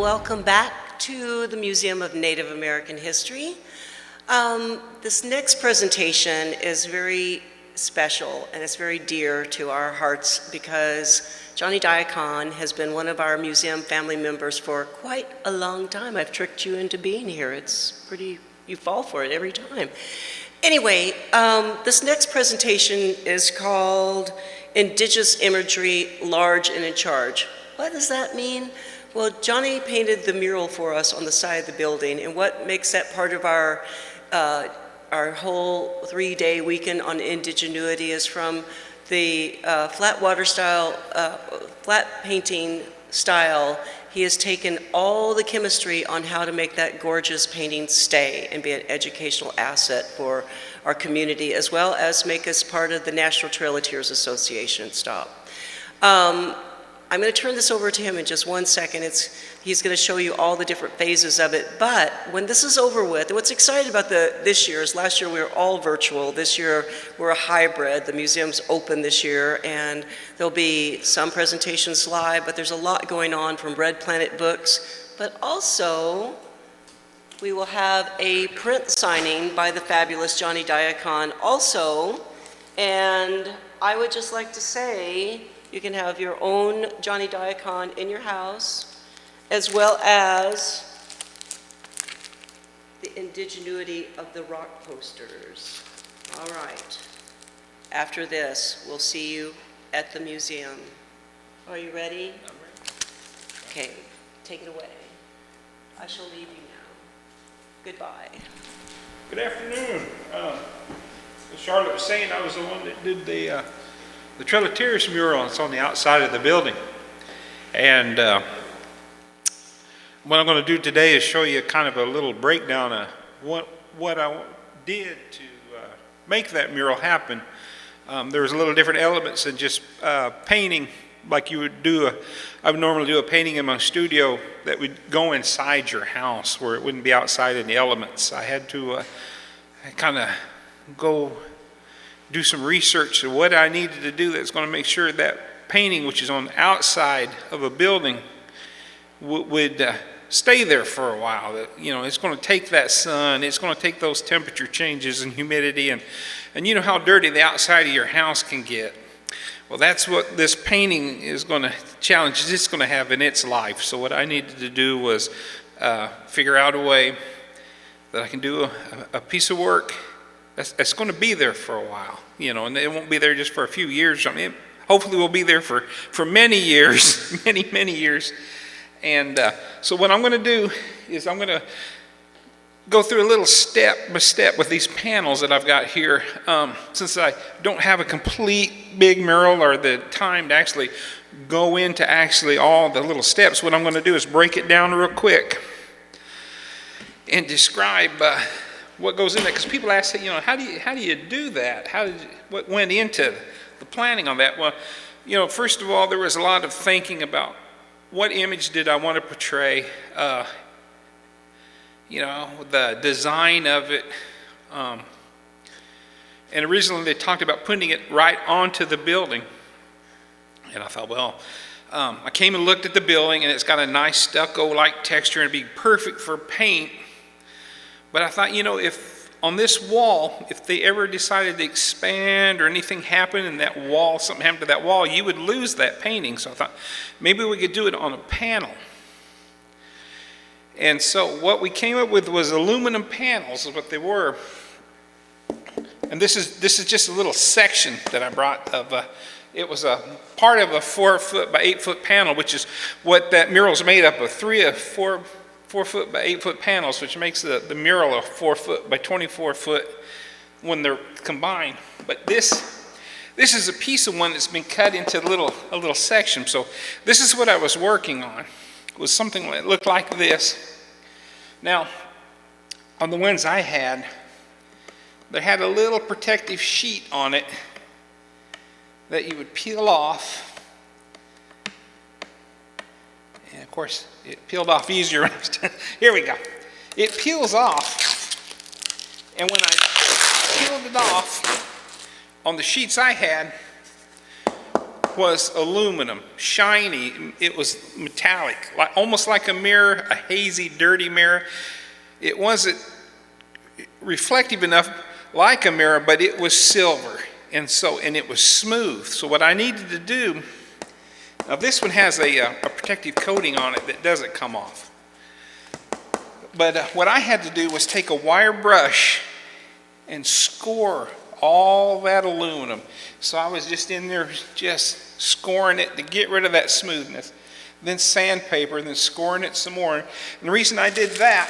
welcome back to the Museum of Native American History. This next presentation is very special and it's very dear to our hearts because Johnny Diacon has been one of our museum family members for quite a long time. I've tricked you into being here. It's pretty, you fall for it every time. Anyway, this next presentation is called Indigenous Imagery, Large and in Charge. What does that mean? Well, Johnny painted the mural for us on the side of the building, and what makes that part of our whole 3-day weekend on indigenuity is from the flat water style, flat painting style. He has taken all the chemistry on how to make that gorgeous painting stay and be an educational asset for our community, as well as make us part of the National Trail of Tears Association. Stop. I'm going to turn this over to him in just 1 second. He's going to show you all the different phases of it. But when this is over with, what's exciting about this year is last year we were all virtual. This year we're a hybrid. The museum's open this year, and there'll be some presentations live, but there's a lot going on from Red Planet Books. But also, we will have a print signing by the fabulous Johnny Diacon also. And I would just like to say, you can have your own Johnny Diacon in your house, as well as the indigenuity of the rock posters. All right. After this, we'll see you at the museum. Are you ready? I'm ready. Okay, take it away. I shall leave you now. Goodbye. Good afternoon. As Charlotte was saying, I was the one that did the Trail of Tears mural. It's on the outside of the building. And what I'm going to do today is show you kind of a little breakdown of what I did to make that mural happen. There was a little different elements than just painting like you would do. I would normally do a painting in my studio that would go inside your house where it wouldn't be outside in the elements. I had to kind of go do some research of what I needed to do that's going to make sure that painting, which is on the outside of a building, would stay there for a while. That, you know, it's going to take that sun, it's going to take those temperature changes and humidity, and you know how dirty the outside of your house can get. Well, that's what this painting is going to challenge. It's going to have in its life. So what I needed to do was figure out a way that I can do a piece of work that's going to be there for a while, you know, and it won't be there just for a few years. I mean, hopefully we'll be there for many years, many years. And so what I'm going to do is I'm going to go through a little step by step with these panels that I've got here. Since I don't have a complete big mural or the time to actually go into actually all the little steps, what I'm going to do is break it down real quick and describe what goes in there, because people ask, you know, how do you do that? What went into the planning on that? Well, you know, first of all, there was a lot of thinking about what image did I want to portray, you know, the design of it. And originally they talked about putting it right onto the building. And I thought, well, I came and looked at the building and it's got a nice stucco-like texture and it'd be perfect for paint. But I thought, you know, if on this wall, if they ever decided to expand or anything happened and that wall, something happened to that wall, you would lose that painting. So I thought maybe we could do it on a panel. And so what we came up with was aluminum panels, is what they were. And this is just a little section that I brought of it was a part of a 4-foot by 8-foot panel, which is what that mural is made up of, 4-foot by 8-foot panels, which makes the mural a 4-foot by 24-foot when they're combined. But this is a piece of one that's been cut into a little section. So this is what I was working on. It was something that looked like this. Now, on the ones I had, they had a little protective sheet on it that you would peel off. And of course, it peeled off easier. Here we go. It peels off. And when I peeled it off, on the sheets I had, was aluminum, shiny. It was metallic, almost like a mirror, a hazy, dirty mirror. It wasn't reflective enough like a mirror, but it was silver, and it was smooth. So what I needed to do, now this one has a protective coating on it that doesn't come off. But what I had to do was take a wire brush and score all that aluminum. So I was just in there just scoring it to get rid of that smoothness. Then sandpaper, then scoring it some more. And the reason I did that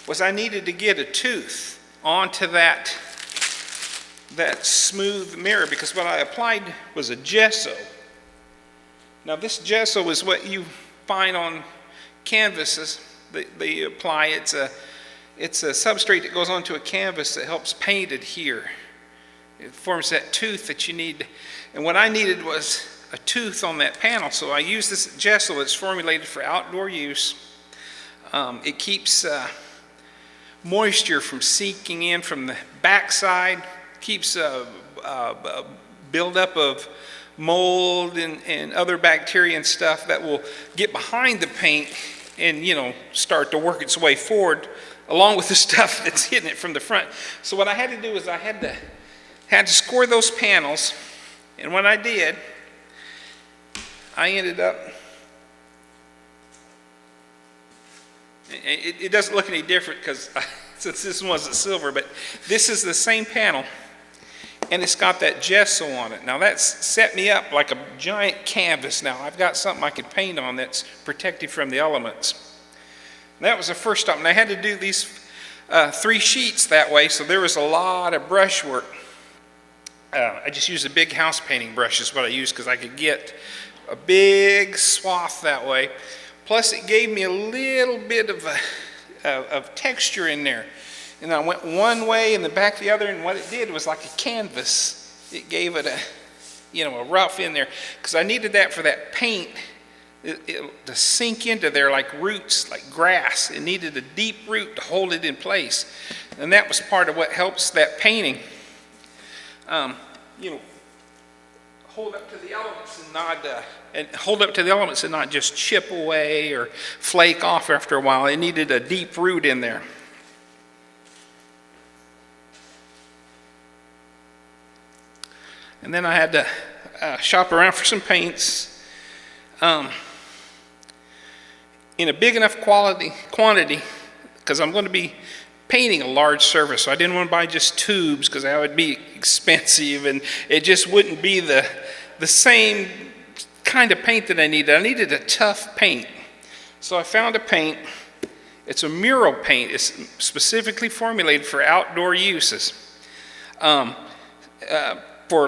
was I needed to get a tooth onto that smooth mirror, because what I applied was a gesso. Now this gesso is what you find on canvases. They apply, it's a substrate that goes onto a canvas that helps paint adhere. It forms that tooth that you need. And what I needed was a tooth on that panel, so I used this gesso that's formulated for outdoor use. It keeps moisture from seeping in from the backside, keeps buildup of mold and other bacteria and stuff that will get behind the paint and, you know, start to work its way forward along with the stuff that's hitting it from the front. So what I had to do is I had to score those panels, and when I did, I ended up, it doesn't look any different because since this one wasn't silver, but this is the same panel, and it's got that gesso on it. Now that's set me up like a giant canvas. Now I've got something I could paint on that's protected from the elements. And that was the first step, and I had to do these 3 sheets that way, so there was a lot of brush work. I just used a big house painting brush is what I used, because I could get a big swath that way. Plus it gave me a little bit of texture in there. And I went one way and the back the other, and what it did was like a canvas. It gave it a rough in there, because I needed that for that paint to sink into there like roots, like grass. It needed a deep root to hold it in place. And that was part of what helps that painting, hold up to the elements and not just chip away or flake off after a while. It needed a deep root in there. And then I had to shop around for some paints in a big enough quantity, because I'm going to be painting a large surface. So I didn't want to buy just tubes, because that would be expensive and it just wouldn't be the same kind of paint that I needed. I needed a tough paint. So I found a paint. It's a mural paint. It's specifically formulated for outdoor uses. For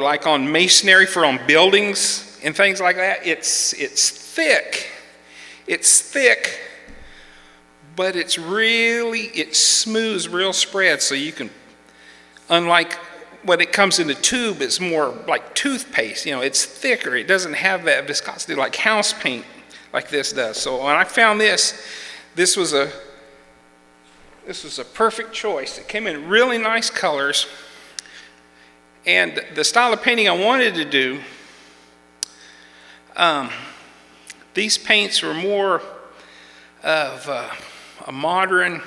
like on masonry, for on buildings and things like that. It's thick. It's thick, but it smooths real spread, so you can, unlike when it comes in a tube, it's more like toothpaste. It's thicker. It doesn't have that viscosity like house paint like this does. So when I found this was a perfect choice. It came in really nice colors, and the style of painting I wanted to do, these paints were more of a modern,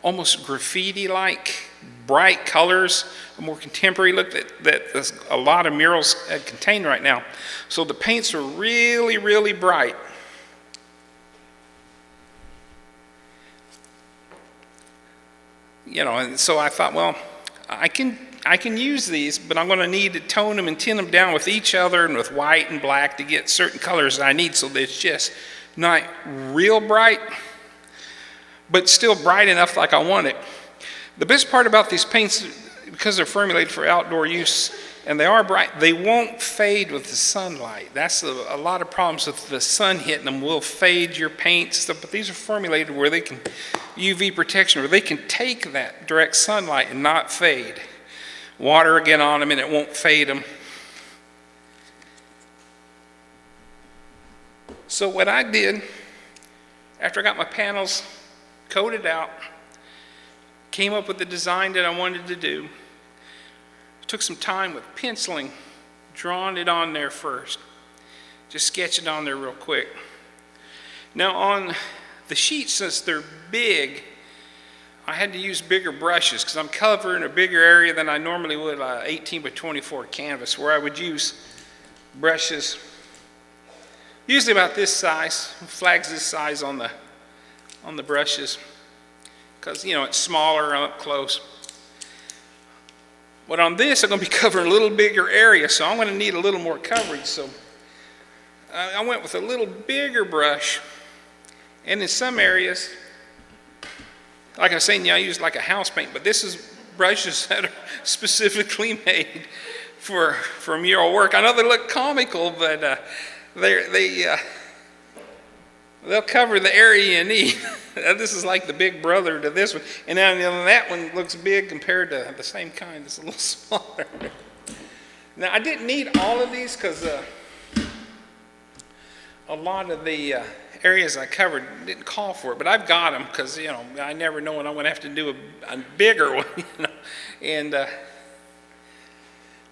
almost graffiti-like, bright colors, a more contemporary look that a lot of murals contain right now. So the paints are really, really bright. And so I thought, well, I can use these, but I'm going to need to tone them and tint them down with each other and with white and black to get certain colors that I need, so that it's just not real bright, but still bright enough like I want it. The best part about these paints, because they're formulated for outdoor use and they are bright, they won't fade with the sunlight. That's a lot of problems with the sun hitting them will fade your paint stuff, but these are formulated where they can, UV protection, where they can take that direct sunlight and not fade. Water again on them and it won't fade them. So what I did, after I got my panels coated out, came up with the design that I wanted to do, took some time with penciling, drawing it on there first. Just sketch it on there real quick. Now on the sheets, since they're big, I had to use bigger brushes because I'm covering a bigger area than I normally would 18 by 24 canvas, where I would use brushes usually about this size, flags this size on the brushes, because it's smaller up close. But on this, I'm going to be covering a little bigger area, so I'm going to need a little more coverage. So I went with a little bigger brush, and in some areas, like I was saying, I used like a house paint, but this is brushes that are specifically made for mural work. I know they look comical, but they'll cover the area you need. This is like the big brother to this one. And now that one looks big compared to the same kind. It's a little smaller. Now, I didn't need all of these because a lot of the areas I covered didn't call for it. But I've got them because, I never know when I'm going to have to do a bigger one. And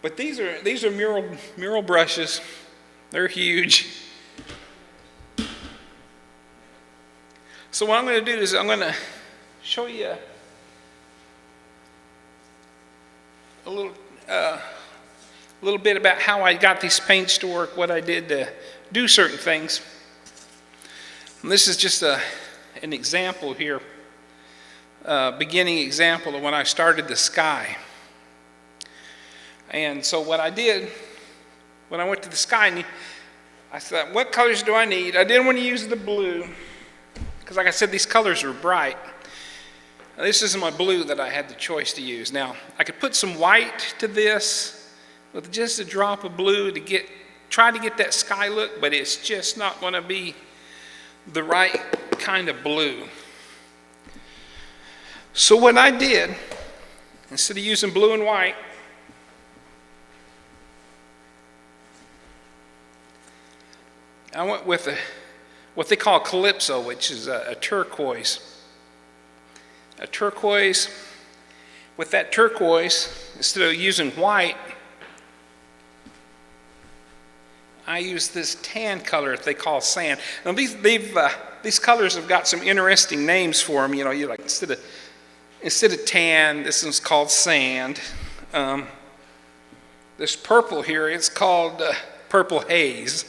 but these are mural brushes. They're huge. So what I'm going to do is I'm going to show you a little bit about how I got these paints to work, what I did to do certain things. And this is just an example here, beginning example of when I started the sky. And so what I did, when I went to the sky, I thought, what colors do I need? I didn't want to use the blue, because like I said, these colors are bright. Now, this is my blue that I had the choice to use. Now, I could put some white to this with just a drop of blue to try to get that sky look, but it's just not going to be the right kind of blue. So what I did, instead of using blue and white, I went with what they call Calypso, which is a turquoise. A turquoise. With that turquoise, instead of using white, I use this tan color that they call sand. Now these colors have got some interesting names for them. You like instead of tan, this one's called sand. This purple here, it's called purple haze.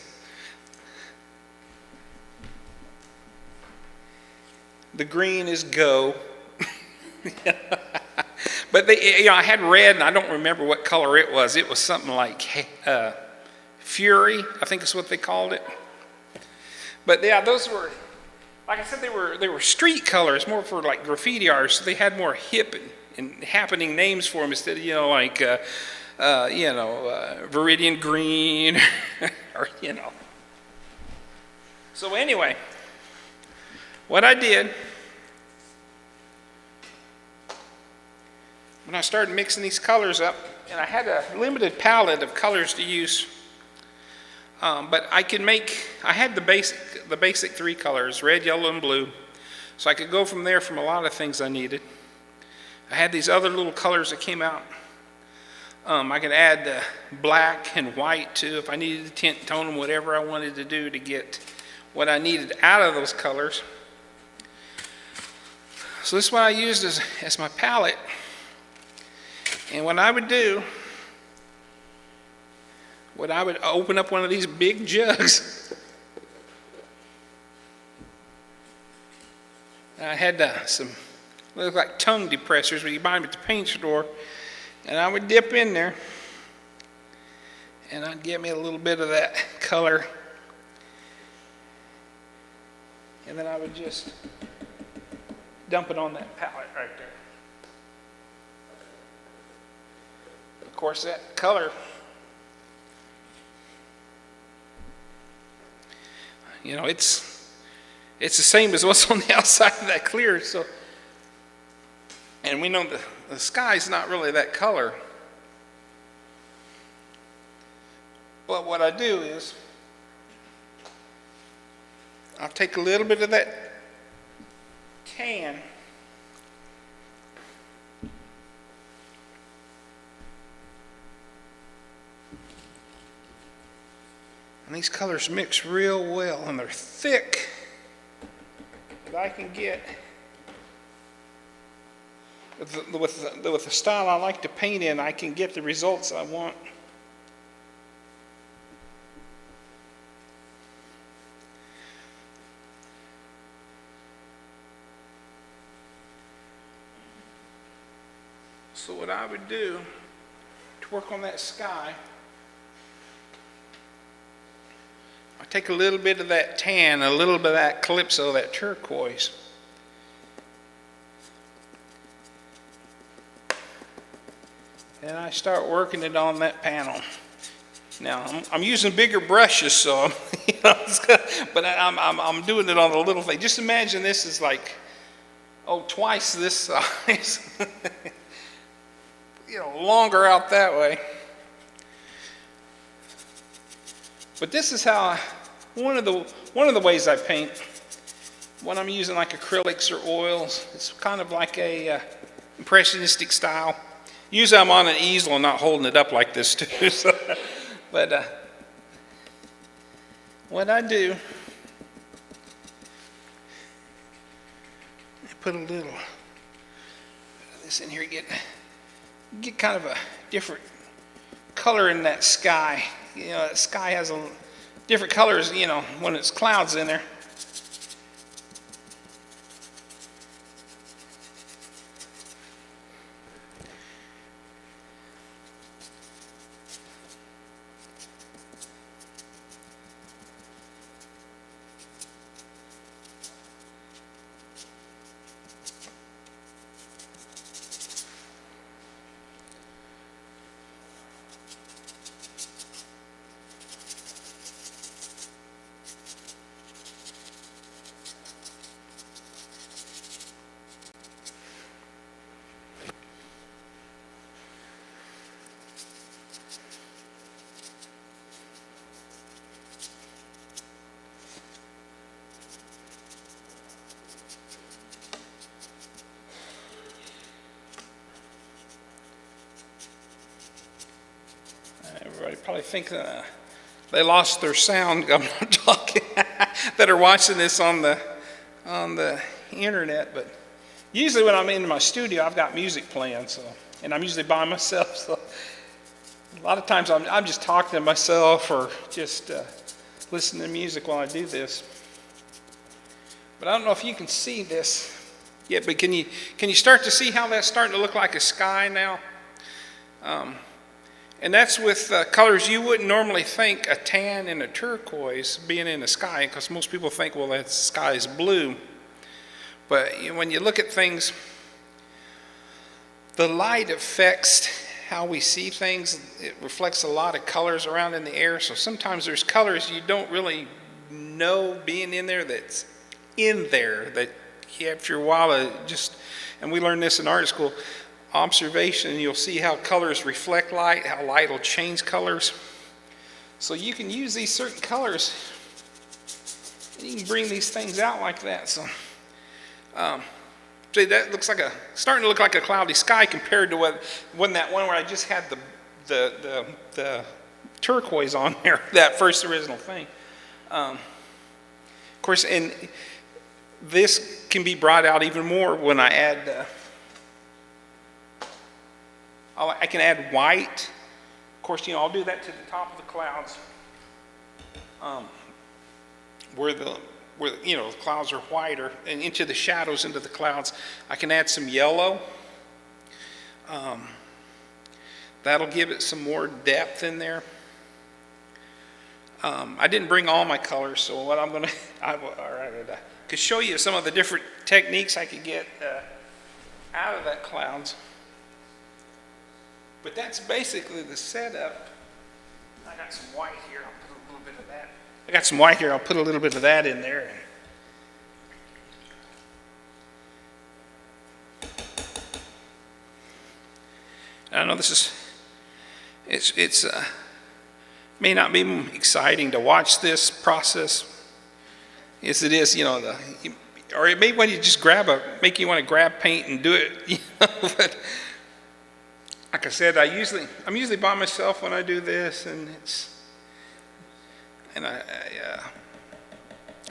The green is go. But I had red, and I don't remember what color it was. It was something like Fury, I think is what they called it. But yeah, those were, like I said, they were street colors, more for like graffiti artists. So they had more hip and happening names for them instead of like Viridian green or So anyway. What I did, when I started mixing these colors up, and I had a limited palette of colors to use, but I had the basic three colors, red, yellow, and blue, so I could go from there from a lot of things I needed. I had these other little colors that came out. I could add black and white too if I needed to tint tone them, whatever I wanted to do to get what I needed out of those colors. So this is what I used as my palette. And what I would do, I would open up one of these big jugs. And I had some, look like tongue depressors where you buy them at the paint store. And I would dip in there. And I'd get me a little bit of that color. And then I would just dump it on that palette right there. Of course, that color, it's the same as what's on the outside of that clear. So, and we know the sky's not really that color. But what I do is, I'll take a little bit of that tan And these colors mix real well, and they're thick. But I can get, with the style I like to paint in, I can get the results I want. So what I would do to work on that sky, I take a little bit of that tan, a little bit of that calypso, that turquoise, and I start working it on that panel. Now I'm using bigger brushes, so but I'm doing it on a little thing. Just imagine this is like, twice this size. Longer out that way. But this is how one of the ways I paint. When I'm using like acrylics or oils, it's kind of like a impressionistic style. Usually I'm on an easel and not holding it up like this too. So, but what I do, I put a little of this in here, get kind of a different color in that sky. That sky has different colors, when it's clouds in there. Everybody probably think they lost their sound. I'm not talking that are watching this on the internet, but usually when I'm in my studio, I've got music playing, and I'm usually by myself. So a lot of times I'm just talking to myself or just listening to music while I do this. But I don't know if you can see this yet. But can you start to see how that's starting to look like a sky now? And that's with colors you wouldn't normally think, a tan and a turquoise being in the sky, because most people think, well, that sky is blue. But when you look at things, the light affects how we see things. It reflects a lot of colors around in the air. So sometimes there's colors you don't really know being in there that's in there, that after a while and we learned this in art school, observation, you'll see how colors reflect light, how light will change colors. So you can use these certain colors, and you can bring these things out like that. So, see, that looks like starting to look like a cloudy sky compared to that one where I just had the turquoise on there, that first original thing. Of course, and this can be brought out even more when I add. I can add white. Of course, I'll do that to the top of the clouds, where the clouds are whiter, and into the shadows, into the clouds. I can add some yellow. That'll give it some more depth in there. I didn't bring all my colors, so what I'm going to, I could show you some of the different techniques I could get out of that clouds. But that's basically the setup. I got some white here. I'll put a little bit of that. I got some white here. I'll put a little bit of that in there. I know it's may not be exciting to watch this process, as it is, or it may when you just make you want to grab paint and do it, but. Like I said, I'm usually by myself when I do this, and and I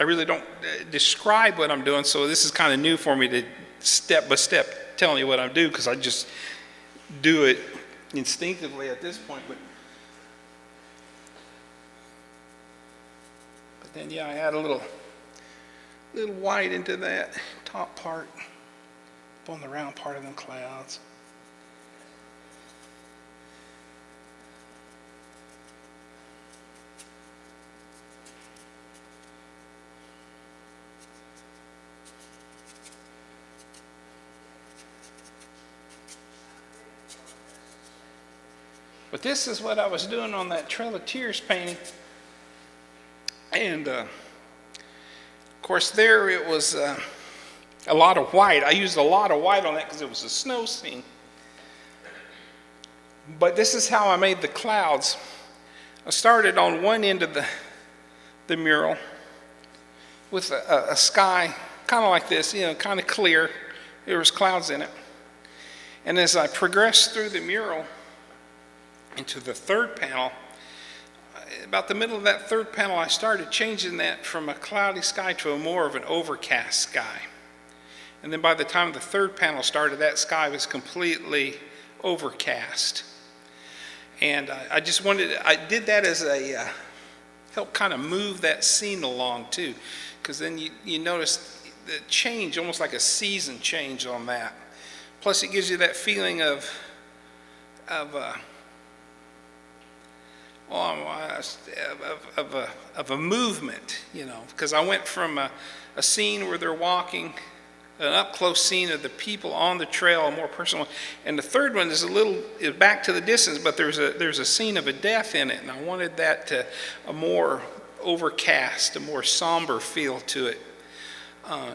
really don't describe what I'm doing, so this is kind of new for me to step by step telling you what I do, because I just do it instinctively at this point. But then, yeah, I add a little white into that top part, up on the round part of them clouds. But this is what I was doing on that Trail of Tears painting. And of course there it was a lot of white. I used a lot of white on that because it was a snow scene. But this is how I made the clouds. I started on one end of the mural with a sky kind of like this, kind of clear. There was clouds in it. And as I progressed through the mural into the third panel, about the middle of that third panel, I started changing that from a cloudy sky to a more of an overcast sky. And then by the time the third panel started, that sky was completely overcast. And I did that as a help kind of move that scene along too, because then you notice the change, almost like a season change on that. Plus it gives you that feeling of a movement, because I went from a scene where they're walking, an up-close scene of the people on the trail, a more personal, and the third one is back to the distance, but there's a scene of a death in it, and I wanted that to a more overcast, a more somber feel to it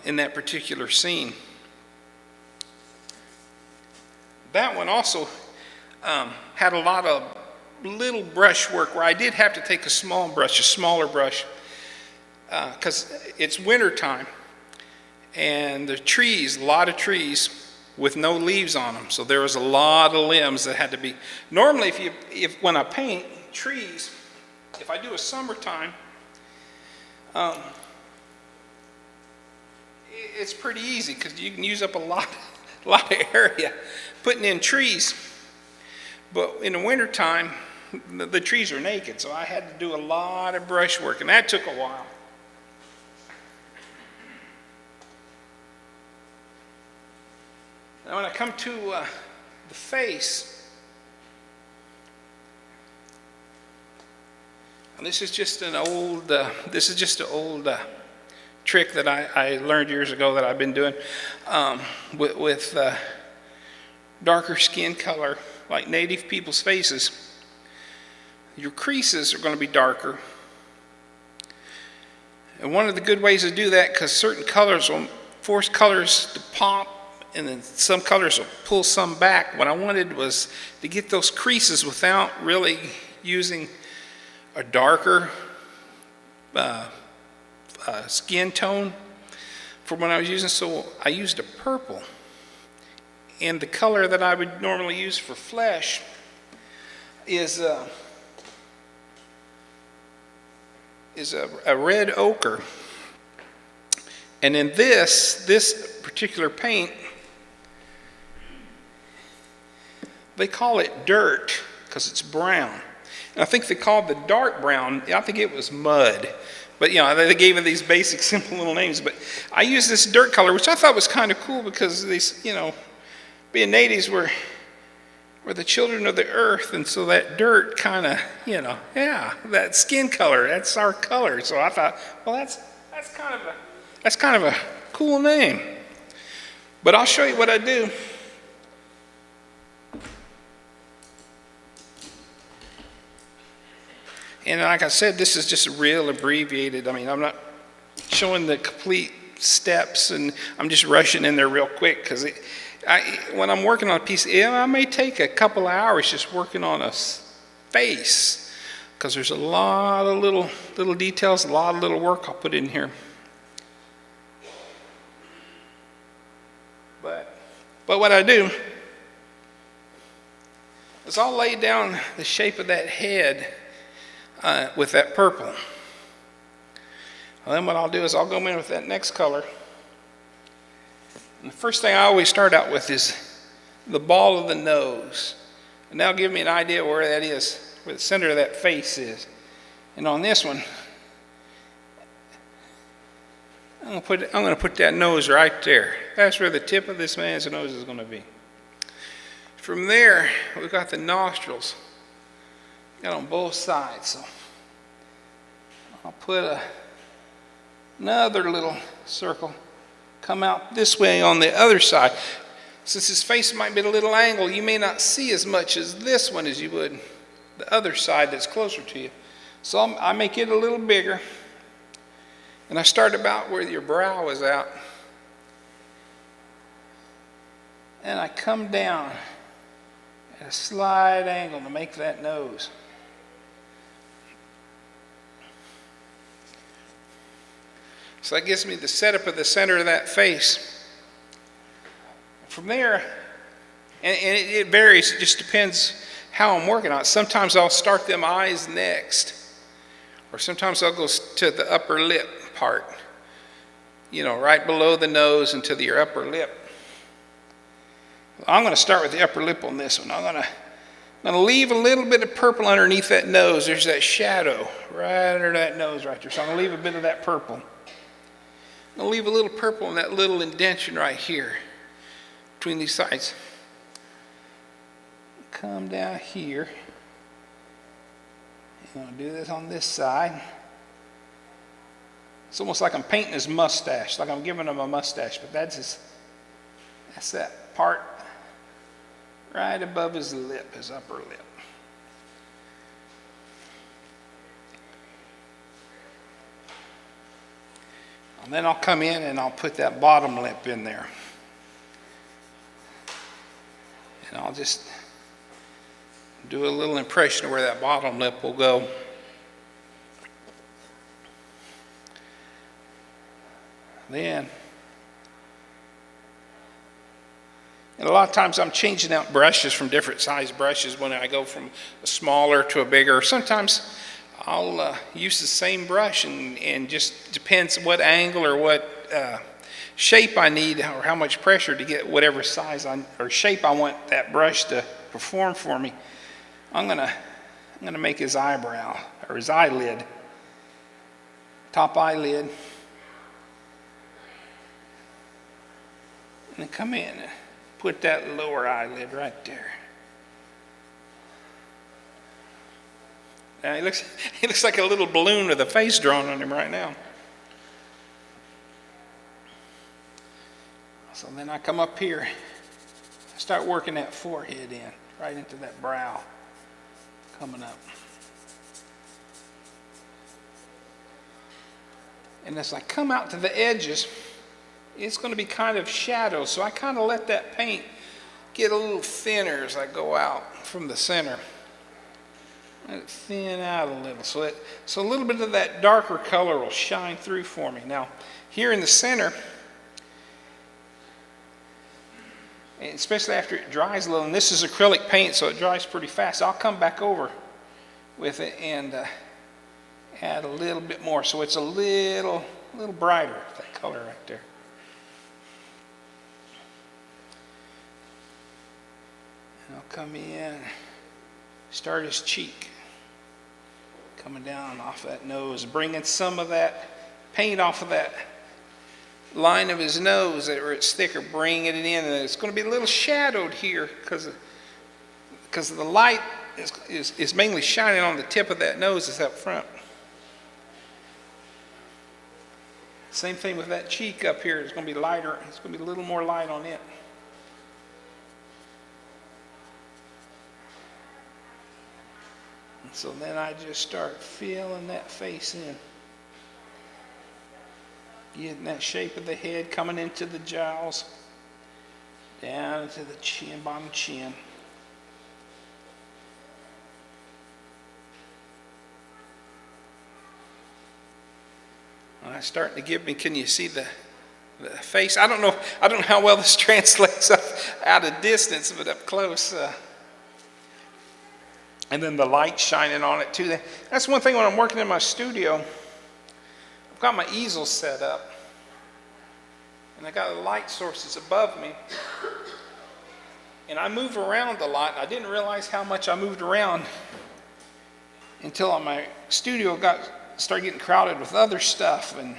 in that particular scene. That one also had a lot of little brush work where I did have to take a smaller brush, because it's winter time, and the trees, a lot of trees with no leaves on them, so there was a lot of limbs that had to be. Normally, when I paint trees, if I do a summertime, it's pretty easy because you can use up a lot of area putting in trees. But in the wintertime, the trees are naked, so I had to do a lot of brush work, and that took a while. Now when I come to the face, and this is just an old trick that I learned years ago that I've been doing with darker skin color, like native people's faces. Your creases are going to be darker. And one of the good ways to do that, because certain colors will force colors to pop, and then some colors will pull some back. What I wanted was to get those creases without really using a darker skin tone for what I was using. So I used a purple. And the color that I would normally use for flesh is a red ochre. And in this particular paint, they call it dirt because it's brown. And I think they called the dark brown, I think it was mud. But they gave it these basic simple little names. But I used this dirt color, which I thought was kind of cool because these, being natives were the children of the earth, and so that dirt kind of, that skin color, that's our color. So I thought, well, that's kind of a cool name. But I'll show you what I do. And like I said, this is just real abbreviated. I'm not showing the complete steps, and I'm just rushing in there real quick because when I'm working on a piece, I may take a couple of hours just working on a face because there's a lot of little details, a lot of little work I'll put in here. But what I do is I'll lay down the shape of that head with that purple. And then what I'll do is I'll go in with that next color. And the first thing I always start out with is the ball of the nose. And that'll give me an idea where that is, where the center of that face is. And on this one, I'm going to put that nose right there. That's where the tip of this man's nose is going to be. From there, we've got the nostrils. Got on both sides. So I'll put another little circle. Come out this way on the other side. Since his face might be at a little angle, you may not see as much as this one as you would the other side that's closer to you. So I make it a little bigger. And I start about where your brow is out. And I come down at a slight angle to make that nose. So that gives me the setup of the center of that face. From there, and it varies, it just depends how I'm working on it. Sometimes I'll start them eyes next. Or sometimes I'll go to the upper lip part. You know, right below the nose and to your upper lip. I'm going to start with the upper lip on this one. I'm going to leave a little bit of purple underneath that nose. There's that shadow right under that nose right there. So I'm going to leave a bit of that purple. I'm going to leave a little purple in that little indentation right here between these sides. Come down here. I'm going to do this on this side. It's almost like I'm painting his mustache, like I'm giving him a mustache, but that's that part right above his lip, his upper lip. And then I'll come in and I'll put that bottom lip in there. And I'll just do a little impression of where that bottom lip will go. Then, and a lot of times I'm changing out brushes from different size brushes when I go from a smaller to a bigger. Sometimes I'll use the same brush and just depends what angle or what shape I need or how much pressure to get whatever size or shape I want that brush to perform for me. I'm gonna make his eyebrow or his eyelid, top eyelid, and then come in and put that lower eyelid right there. Now he looks like a little balloon with a face drawn on him right now. So then I come up here, I start working that forehead in, right into that brow, coming up. And as I come out to the edges, it's going to be kind of shadow, so I kind of let that paint get a little thinner as I go out from the center. Let it thin out a little, so a little bit of that darker color will shine through for me. Now, here in the center, and especially after it dries a little, and this is acrylic paint, so it dries pretty fast, I'll come back over with it and add a little bit more, so it's a little brighter, that color right there. And I'll come in, start his cheek, coming down off that nose, bringing some of that paint off of that line of his nose where it's thicker, bringing it in, and it's going to be a little shadowed here because the light is mainly shining on the tip of that nose that's up front. Same thing with that cheek up here. It's going to be lighter. It's going to be a little more light on it. And so then I just start filling that face in. Getting that shape of the head coming into the jowls, down into the chin, bottom chin. It's starting to give me, can you see the face? I don't know how well this translates out of distance, but up close. And then the light shining on it too. That's one thing when I'm working in my studio. I've got my easel set up, and I got the light sources above me, and I move around a lot. I didn't realize how much I moved around until my studio started getting crowded with other stuff, and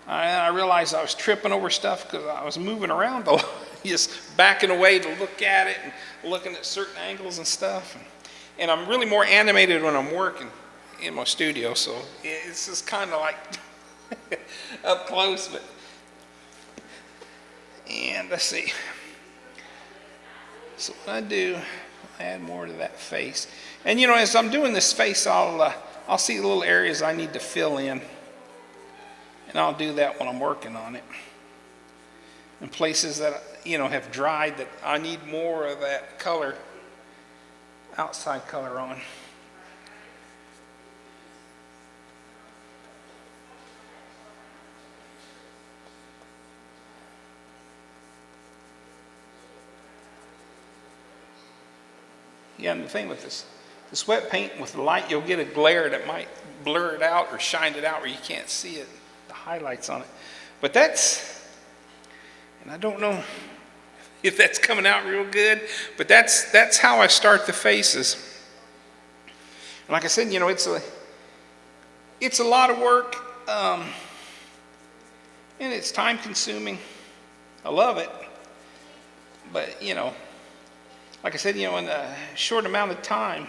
I realized I was tripping over stuff because I was moving around a lot, just backing away to look at it and looking at certain angles and stuff. And I'm really more animated when I'm working in my studio, so it's just kind of like up close. And let's see. So what I do, I add more to that face. And you know, as I'm doing this face, I'll see little areas I need to fill in. And I'll do that when I'm working on it. And places that, you know, have dried that I need more of that color, outside color on. Yeah, and the thing with this wet paint with the light, you'll get a glare that might blur it out or shine it out where you can't see it, the highlights on it. But and I don't know if that's coming out real good, but that's how I start the faces. And like I said, you know, it's a lot of work, and it's time consuming. I love it, but you know, like I said, you know, in a short amount of time,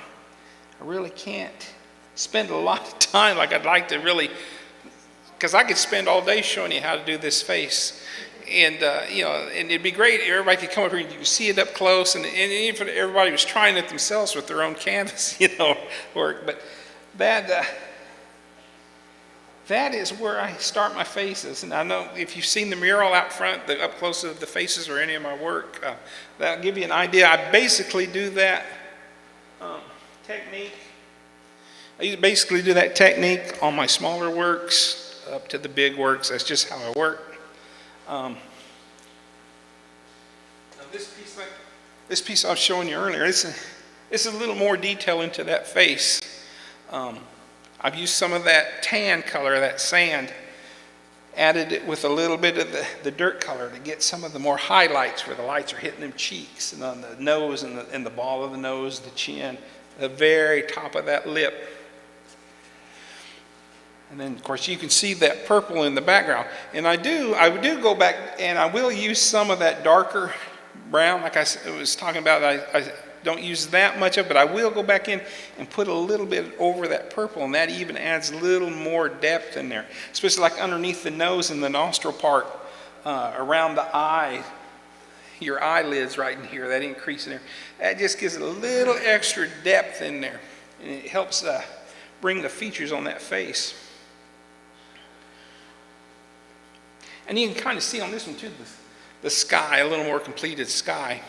I really can't spend a lot of time like I'd like to really, because I could spend all day showing you how to do this face. And, you know, and it'd be great if everybody could come up here and you could see it up close, and even if everybody was trying it themselves with their own canvas, you know, work. But that is where I start my faces. And I know if you've seen the mural out front, the up close of the faces or any of my work, that'll give you an idea. I basically do that technique. I basically do that technique on my smaller works up to the big works. That's just how I work. This piece I was showing you earlier, it's a little more detail into that face. I've used some of that tan color, that sand, added it with a little bit of the dirt color to get some of the more highlights where the lights are hitting them cheeks and on the nose and the ball of the nose, the chin, the very top of that lip. And then, of course, you can see that purple in the background. And I do go back and I will use some of that darker brown, like I was talking about. I don't use that much of it, but I will go back in and put a little bit over that purple, and that even adds a little more depth in there, especially like underneath the nose and the nostril part, around the eye, your eyelids right in here, that increase in there. That just gives it a little extra depth in there, and it helps bring the features on that face. And you can kind of see on this one too, the sky, a little more completed sky.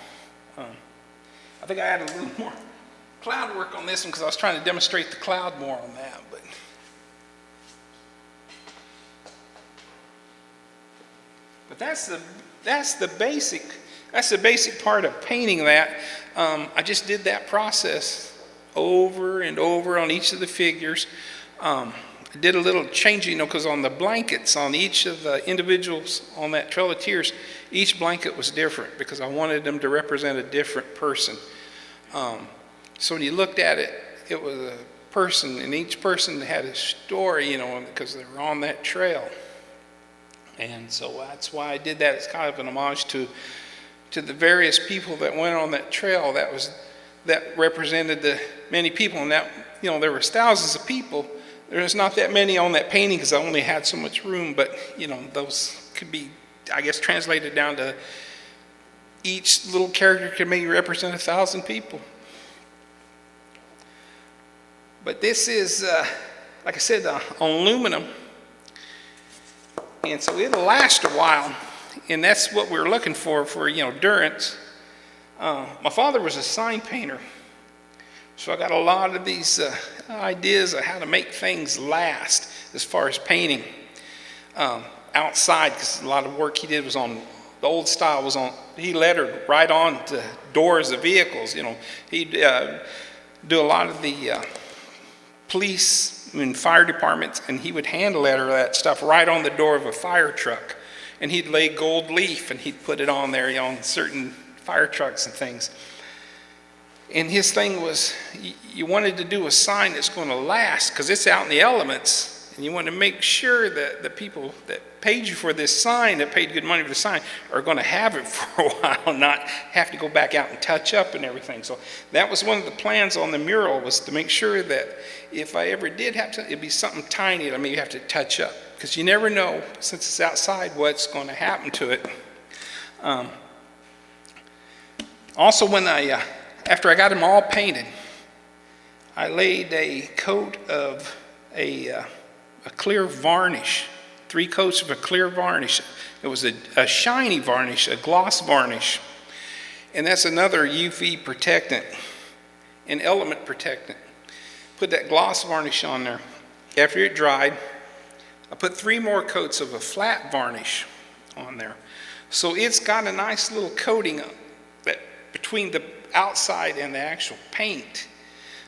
I think I added a little more cloud work on this one because I was trying to demonstrate the cloud more on that. But that's the basic part of painting that. I just did that process over and over on each of the figures. I did a little changing, because on the blankets, on each of the individuals on that Trail of Tears, each blanket was different because I wanted them to represent a different person. So when you looked at it, it was a person, and each person had a story, because they were on that trail. And so that's why I did that. It's kind of an homage to the various people that went on that trail that represented the many people. And that, there was thousands of people. There's not that many on that painting because I only had so much room, but those could be, I guess, translated down to each little character could maybe represent 1,000 people. But this is, like I said, on aluminum, and so it'll last a while, and that's what we're looking for durance. My father was a sign painter, so I got a lot of these ideas of how to make things last as far as painting outside, because a lot of work he did was on, the old style was on, he lettered right on to doors of vehicles. He'd do a lot of the police in fire departments, and he would hand letter that stuff right on the door of a fire truck. And he'd lay gold leaf and he'd put it on there, you know, on certain fire trucks and things. And his thing was, you wanted to do a sign that's going to last, because it's out in the elements. And you want to make sure that the people that paid you for this sign, that paid good money for the sign, are going to have it for a while, not have to go back out and touch up and everything. So that was one of the plans on the mural, was to make sure that if I ever did have to, it'd be something tiny that I maybe have to touch up. Because you never know, since it's outside, what's going to happen to it. Also, when after I got them all painted, I laid a coat of a clear varnish, 3 coats of a clear varnish. It was a shiny varnish, a gloss varnish. And that's another UV protectant, an element protectant. Put that gloss varnish on there. After it dried, I put 3 more coats of a flat varnish on there. So it's got a nice little coating between the outside and the actual paint.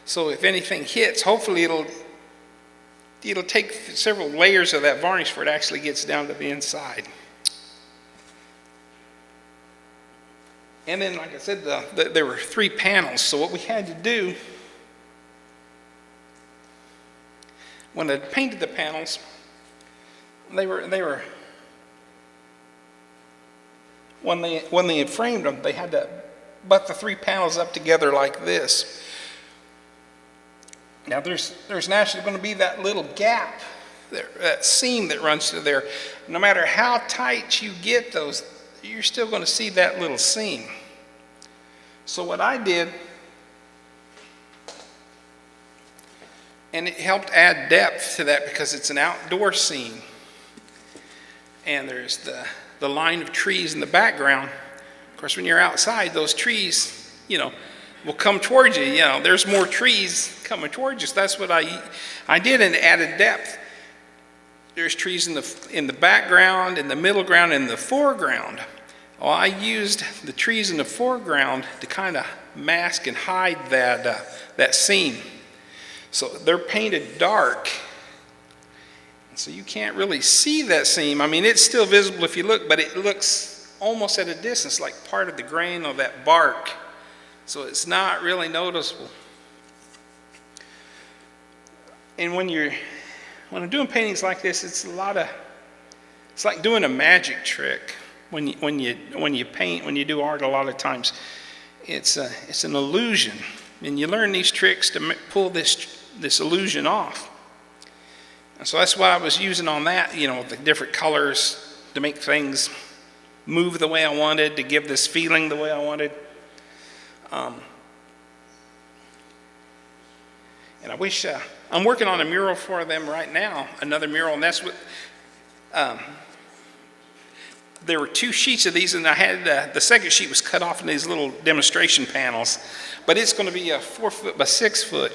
So if anything hits, hopefully it'll take several layers of that varnish before it actually gets down to the inside. And then, like I said, there were 3 panels. So what we had to do, when I painted the panels, they were when they had framed them, they had to butt the 3 panels up together like this. Now there's naturally going to be that little gap there, that seam that runs through there. No matter how tight you get those, you're still going to see that little seam. So what I did, and it helped add depth to that because it's an outdoor scene, and there's the line of trees in the background. Of course, when you're outside, those trees, you know, will come towards you. You know, there's more trees coming towards you. So that's what I did, and added depth. There's trees in the background, in the middle ground, and the foreground. Well, I used the trees in the foreground to kind of mask and hide that seam. So they're painted dark, so you can't really see that seam. I mean, it's still visible if you look, but it looks almost at a distance, like part of the grain of that bark. So it's not really noticeable. And when I'm doing paintings like this, it's like doing a magic trick. When you paint, when you do art, a lot of times it's an illusion, and you learn these tricks to pull this illusion off. And so that's what I was using on that, you know, the different colors to make things move the way I wanted, to give this feeling the way I wanted. And I wish, I'm working on a mural for them right now, another mural, and that's what, there were 2 sheets of these, and I had, the second sheet was cut off in these little demonstration panels, but it's going to be a 4 foot by 6 foot,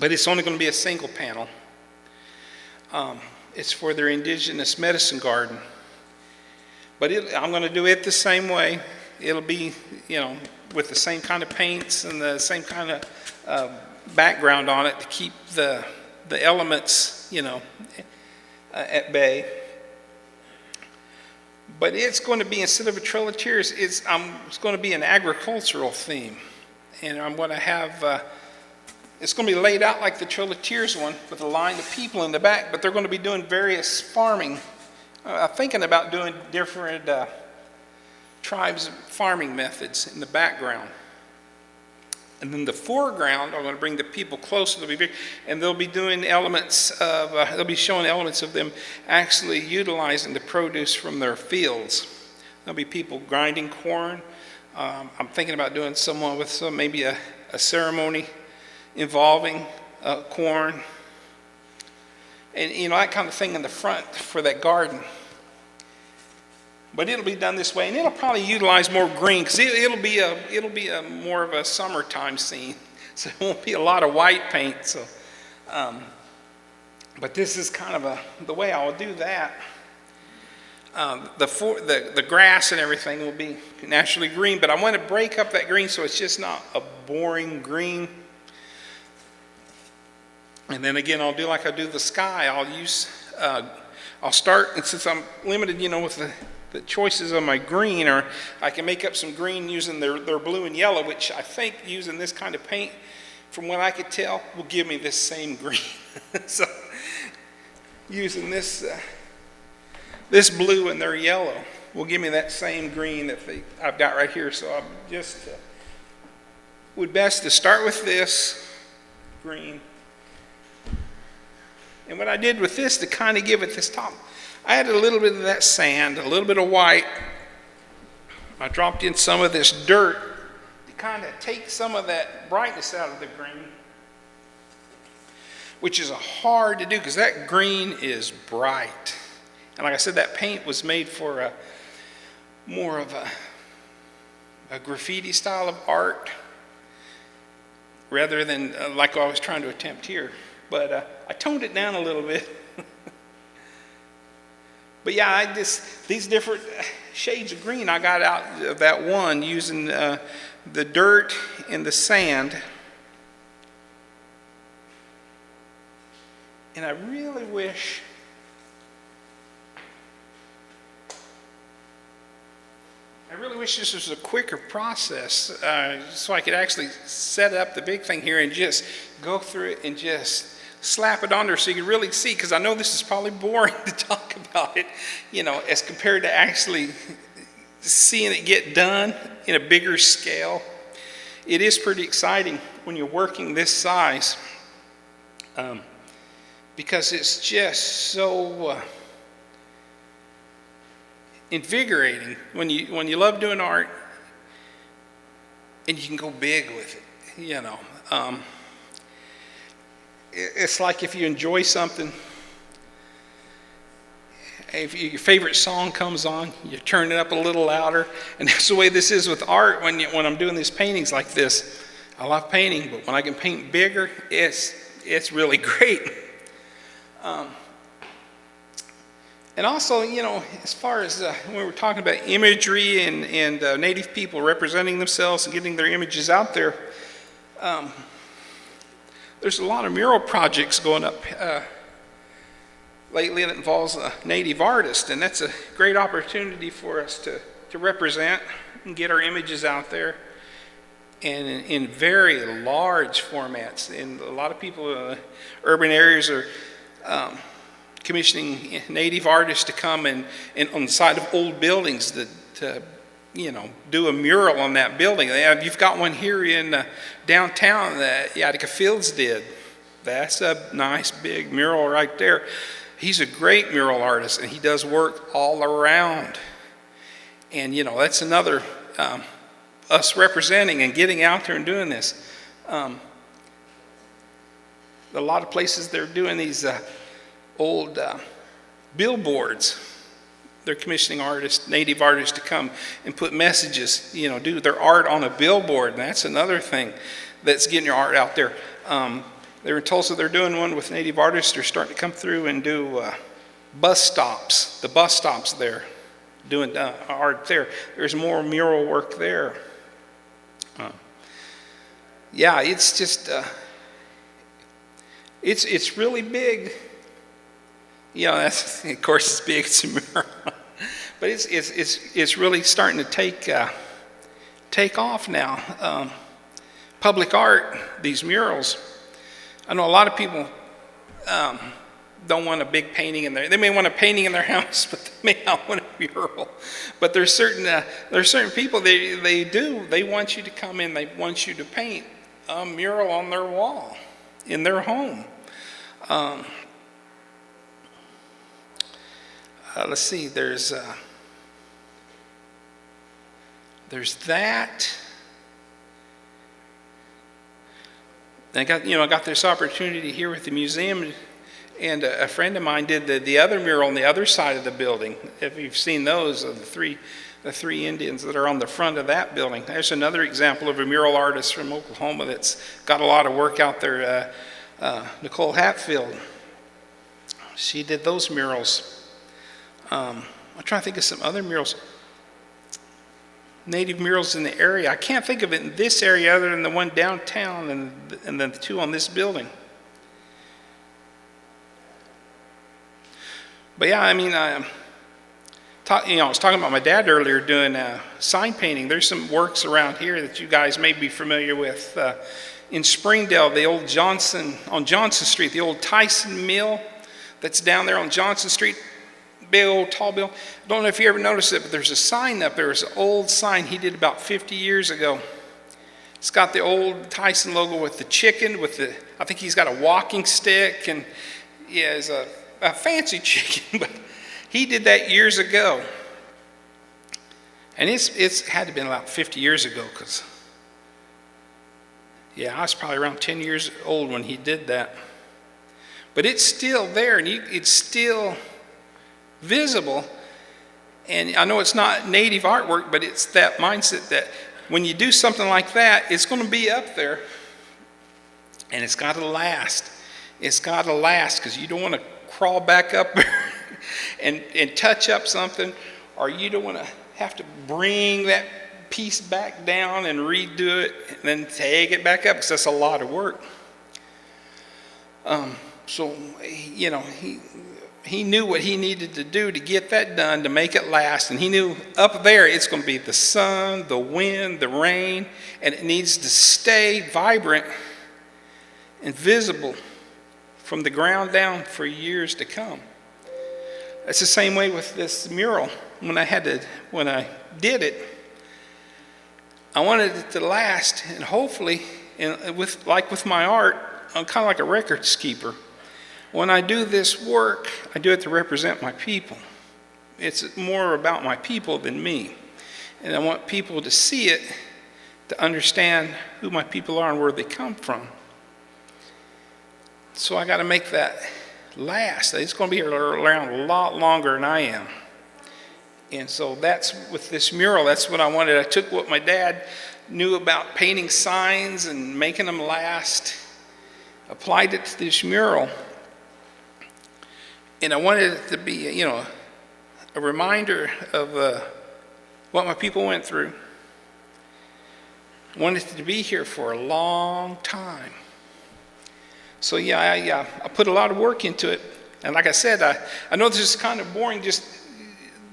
but it's only going to be a single panel. It's for their indigenous medicine garden, but I'm going to do it the same way. It'll be, you know, with the same kind of paints and the same kind of background on it to keep the elements, you know, at bay. But it's going to be, instead of a Trail of Tears, it's going to be an agricultural theme. And I'm going to have, it's going to be laid out like the Trail of Tears one with a line of people in the back, but they're going to be doing various farming. Thinking about doing different tribes' farming methods in the background. And then the foreground, I'm going to bring the people closer, and they'll be doing elements of, they'll be showing elements of them actually utilizing the produce from their fields. There'll be people grinding corn. I'm thinking about doing someone with maybe a ceremony involving corn. And, you know, that kind of thing in the front for that garden. But it'll be done this way, and it'll probably utilize more green, because it'll be a more of a summertime scene, so it won't be a lot of white paint. So, but this is kind of the way I'll do that. The grass and everything will be naturally green, but I want to break up that green so it's just not a boring green. And then again, I'll do like I do the sky. I'll start, and since I'm limited, with the choices on my green, or I can make up some green using their blue and yellow, which I think using this kind of paint, from what I could tell, will give me this same green. So using this blue and their yellow will give me that same green that I've got right here. So I'm just would best to start with this green. And what I did with this to kind of give it this top, I added a little bit of that sand, a little bit of white. I dropped in some of this dirt to kind of take some of that brightness out of the green, which is hard to do because that green is bright. And like I said, that paint was made for more of a graffiti style of art rather than like I was trying to attempt here. But I toned it down a little bit. But yeah, these different shades of green I got out of that one using the dirt and the sand. And I really wish this was a quicker process so I could actually set up the big thing here and just go through it and just slap it on there so you can really see, because I know this is probably boring to talk about it, as compared to actually seeing it get done in a bigger scale. It is pretty exciting when you're working this size because it's just so invigorating when you love doing art and you can go big with it. It's like if you enjoy something, if your favorite song comes on, you turn it up a little louder, and that's the way this is with art. When I'm doing these paintings like this, I love painting, but when I can paint bigger, it's really great. And also, as far as when we were talking about imagery and Native people representing themselves and getting their images out there, there's a lot of mural projects going up lately that involves Native artists, and that's a great opportunity for us to represent and get our images out there, and in very large formats. And a lot of people in urban areas are commissioning Native artists to come and on the side of old buildings to do a mural on that building. You've got one here in downtown that Yatika Fields did. That's a nice big mural right there. He's a great mural artist, and he does work all around. And that's another us representing and getting out there and doing this. A lot of places they're doing these old billboards. They're commissioning artists, Native artists, to come and put messages, do their art on a billboard. And that's another thing that's getting your art out there. They're in Tulsa, they're doing one with Native artists. They're starting to come through and do bus stops, the bus stops there, doing art there. There's more mural work there. Yeah, it's just, it's really big. That's, of course, it's big, it's a mural. But it's really starting to take off now. Public art, these murals. I know a lot of people don't want a big painting in there. They may want a painting in their house, but they may not want a mural. But there's certain people they want you to come in. They want you to paint a mural on their wall in their home. Let's see. There's that. And I got this opportunity here with the museum, and a friend of mine did the other mural on the other side of the building. If you've seen those, the three Indians that are on the front of that building. There's another example of a mural artist from Oklahoma that's got a lot of work out there. Nicole Hatfield. She did those murals. I'm trying to think of some other murals. Native murals in the area. I can't think of it in this area other than the one downtown and then the two on this building. But yeah, I mean, I was talking about my dad earlier doing sign painting. There's some works around here that you guys may be familiar with. In Springdale, the old on Johnson Street, the old Tyson Mill that's down there on Johnson Street, big old tall bill. I don't know if you ever noticed it, but there's a sign up there. It's an old sign he did about 50 years ago. It's got the old Tyson logo with the chicken, I think he's got a walking stick, and yeah, it's a fancy chicken, but he did that years ago. And it's had to have been about 50 years ago, because, yeah, I was probably around 10 years old when he did that. But it's still there, and it's still visible. And I know it's not native artwork, but it's that mindset that when you do something like that, it's going to be up there, and it's got to last. It's got to last, because you don't want to crawl back up and touch up something, or you don't want to have to bring that piece back down and redo it and then take it back up, because that's a lot of work. So, you know, he knew what he needed to do to get that done, to make it last. And he knew up there it's going to be the sun, the wind, the rain, and it needs to stay vibrant and visible from the ground down for years to come. It's the same way with this mural. When I did it, I wanted it to last, and hopefully, like with my art, I'm kind of like a records keeper. When I do this work, I do it to represent my people. It's more about my people than me. And I want people to see it, to understand who my people are and where they come from. So I got to make that last. It's going to be around a lot longer than I am. And so that's with this mural, that's what I wanted. I took what my dad knew about painting signs and making them last, applied it to this mural. And I wanted it to be, you know, a reminder of what my people went through. I wanted it to be here for a long time. So yeah, I put a lot of work into it. And like I said, I know this is kind of boring, just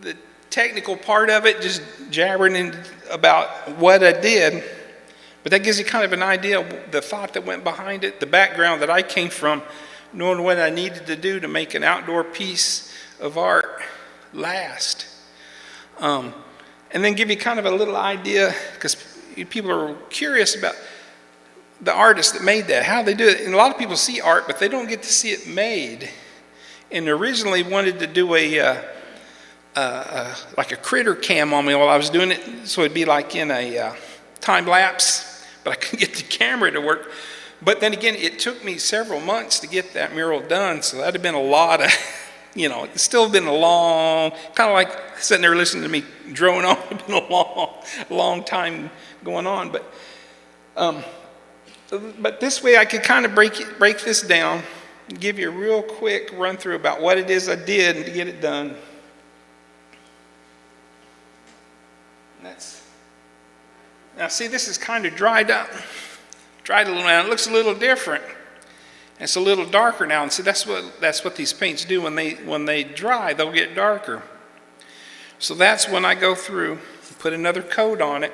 the technical part of it, just jabbering about what I did. But that gives you kind of an idea of the thought that went behind it, the background that I came from, knowing what I needed to do to make an outdoor piece of art last. And then give you kind of a little idea, because people are curious about the artist that made that, how they do it. And a lot of people see art, but they don't get to see it made. And originally wanted to do like a critter cam on me while I was doing it, so it'd be like in a time lapse, but I couldn't get the camera to work. But then again, it took me several months to get that mural done, so that'd have been a lot of, you know, it's still been a long, kind of like sitting there listening to me drone on. It's been a long time going on. But this way I could kind of break this down and give you a real quick run through about what it is I did to get it done. Now see, this is kind of dried a little now. It looks a little different. It's a little darker now, and see, that's what these paints do. When they dry, they'll get darker. So that's when I go through and put another coat on it.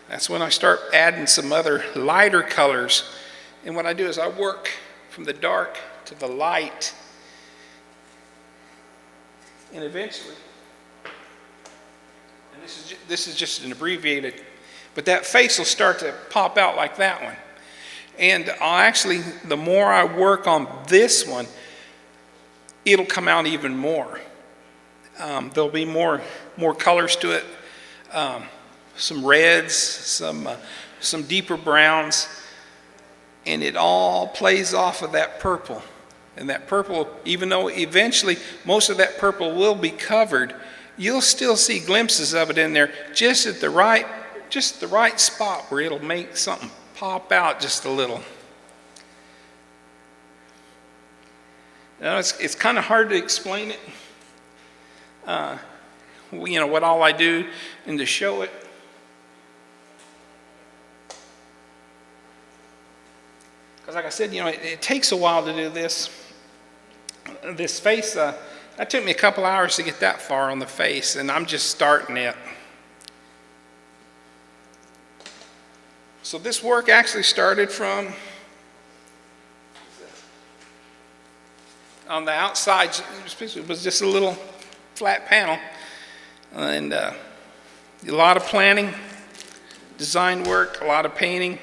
That's when I start adding some other lighter colors. And what I do is I work from the dark to the light. And eventually, and this is just an abbreviated, but that face will start to pop out like that one. And the more I work on this one, it'll come out even more. There'll be more colors to it. Some reds, some deeper browns, and it all plays off of that purple. And that purple, even though eventually most of that purple will be covered, you'll still see glimpses of it in there, just at the right spot where it'll make something pop out just a little. Now it's kind of hard to explain it. You know what all I do and to show it. Because like I said, you know, it takes a while to do this. This face, that took me a couple hours to get that far on the face, and I'm just starting it. So this work actually started from on the outside. It was just a little flat panel, and a lot of planning, design work, a lot of painting,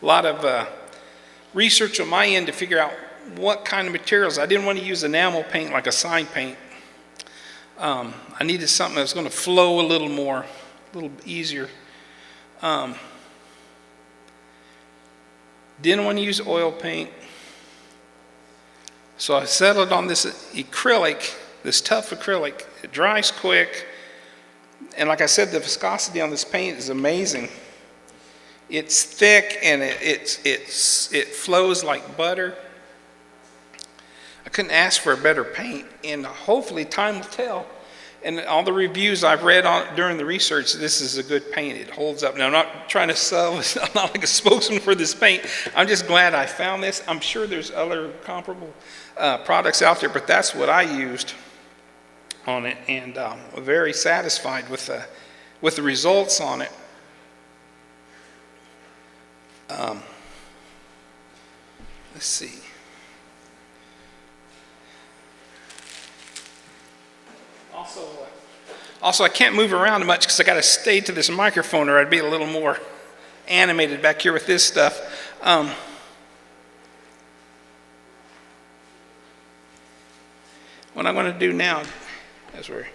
a lot of research on my end to figure out what kind of materials. I didn't want to use enamel paint like a sign paint. I needed something that was going to flow a little more, a little easier. Didn't want to use oil paint. So I settled on this acrylic, this tough acrylic. It dries quick. And like I said, the viscosity on this paint is amazing. It's thick and it flows like butter. I couldn't ask for a better paint, and hopefully time will tell. And all the reviews I've read on during the research, this is a good paint. It holds up. Now, I'm not trying to sell, I'm not like a spokesman for this paint. I'm just glad I found this. I'm sure there's other comparable products out there, but that's what I used on it, and very satisfied with the results on it. Let's see. Also, I can't move around much because I got to stay to this microphone, or I'd be a little more animated back here with this stuff. What I'm going to do now, as we're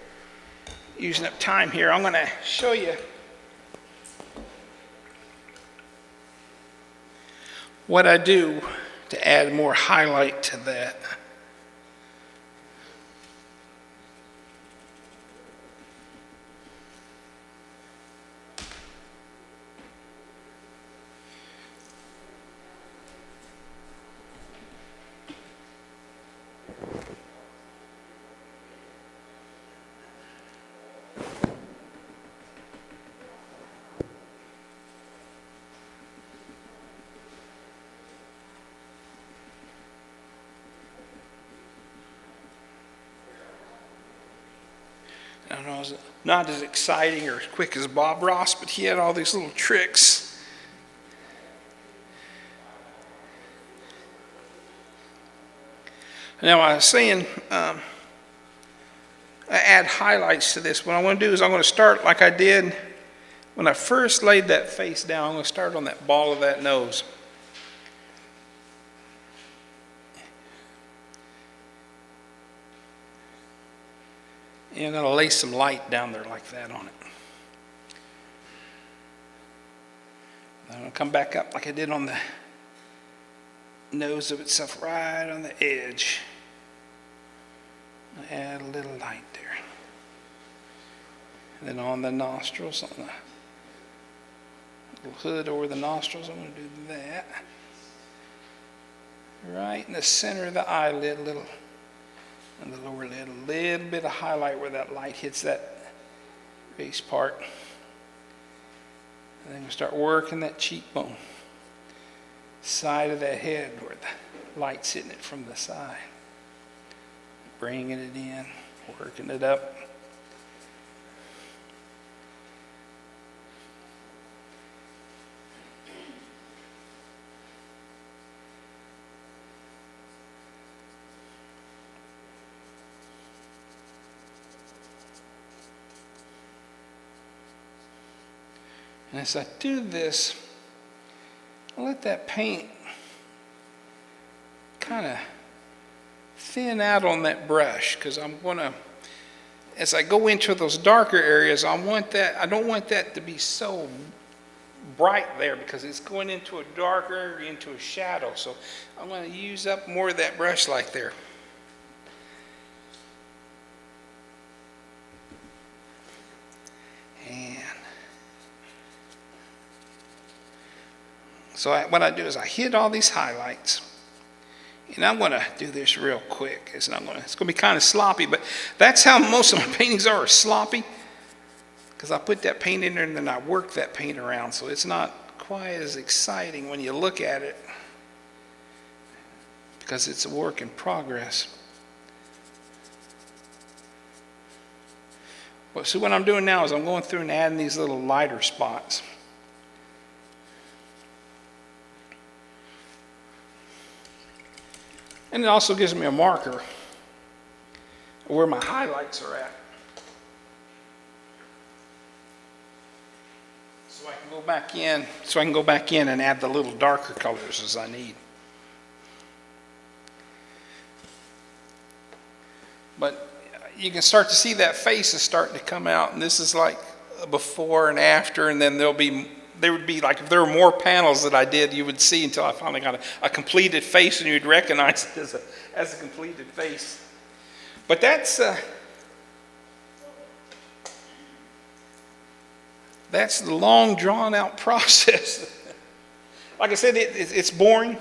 using up time here, I'm going to show you what I do to add more highlight to that. I don't know, it's not as exciting or as quick as Bob Ross, but he had all these little tricks. Now, I was saying, I add highlights to this. What I want to do is I'm going to start like I did when I first laid that face down. I'm going to start on that ball of that nose. And I'm going to lay some light down there like that on it. I'm going to come back up like I did on the nose of itself, right on the edge. Add a little light there. And then on the nostrils, on the little hood over the nostrils, I'm going to do that. Right in the center of the eyelid, and the lower lid, a little bit of highlight where that light hits that base part. And then we start working that cheekbone, side of that head where the light's hitting it from the side. Bringing it in, working it up. And as I do this, I let that paint kind of thin out on that brush, because I'm going to, as I go into those darker areas, I don't want that to be so bright there, because it's going into a darker area, into a shadow. So I'm going to use up more of that brush light there. And so what I do is I hit all these highlights, and I'm going to do this real quick. It's going to be kind of sloppy, but that's how most of my paintings are sloppy, because I put that paint in there and then I work that paint around, so it's not quite as exciting when you look at it, because it's a work in progress. Well, see, what I'm doing now is I'm going through and adding these little lighter spots. And it also gives me a marker of where my highlights are at. So I can go back in and add the little darker colors as I need. But you can start to see that face is starting to come out, and this is like a before and after, and then there would be like, if there were more panels that I did, you would see until I finally got a completed face, and you'd recognize it as a completed face. But that's the long, drawn-out process. Like I said, it's boring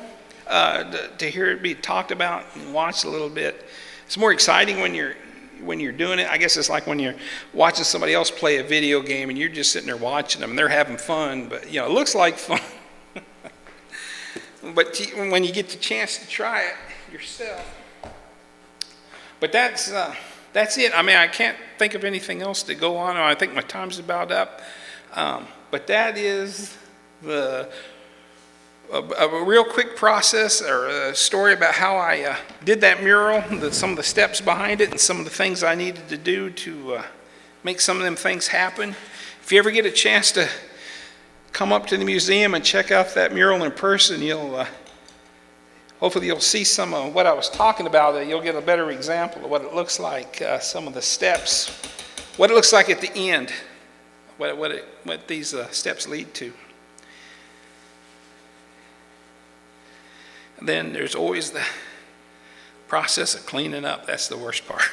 to hear it be talked about and watched a little bit. It's more exciting when you're doing it. I guess it's like when you're watching somebody else play a video game and you're just sitting there watching them and they're having fun, but it looks like fun. But when you get the chance to try it yourself. But that's it. I mean, I can't think of anything else to go on. I think my time's about up. But that is a real quick process, or a story about how I did that mural, some of the steps behind it, and some of the things I needed to do to make some of them things happen. If you ever get a chance to come up to the museum and check out that mural in person, hopefully you'll see some of what I was talking about. You'll get a better example of what it looks like, some of the steps, what it looks like at the end, what these steps lead to. And then there's always the process of cleaning up. That's the worst part.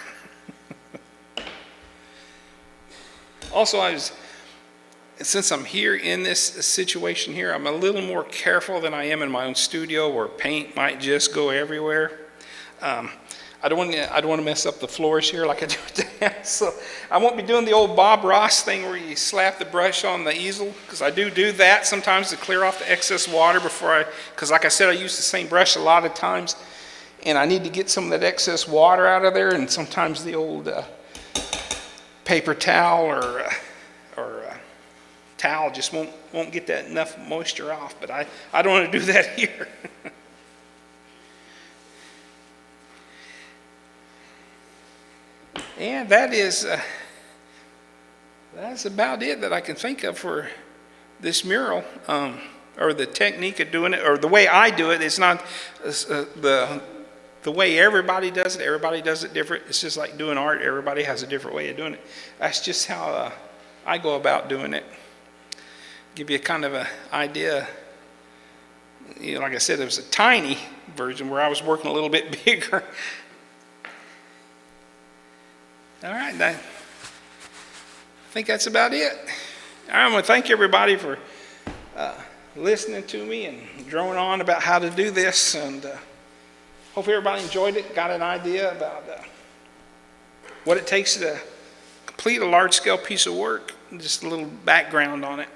Also, since I'm here in this situation here, I'm a little more careful than I am in my own studio where paint might just go everywhere. I don't want to mess up the floors here like I do at the house. So I won't be doing the old Bob Ross thing where you slap the brush on the easel, because I do that sometimes to clear off the excess water because like I said, I use the same brush a lot of times, and I need to get some of that excess water out of there, and sometimes the old paper towel or towel just won't get that enough moisture off, but I don't want to do that here. And that's about it that I can think of for this mural, or the technique of doing it, or the way I do it. It's not the way everybody does it. Everybody does it different. It's just like doing art. Everybody has a different way of doing it. That's just how I go about doing it. Give you a kind of an idea. Like I said, there was a tiny version where I was working a little bit bigger. All right, I think that's about it. I want to thank everybody for listening to me and droning on about how to do this, and hope everybody enjoyed it, got an idea about what it takes to complete a large-scale piece of work, just a little background on it.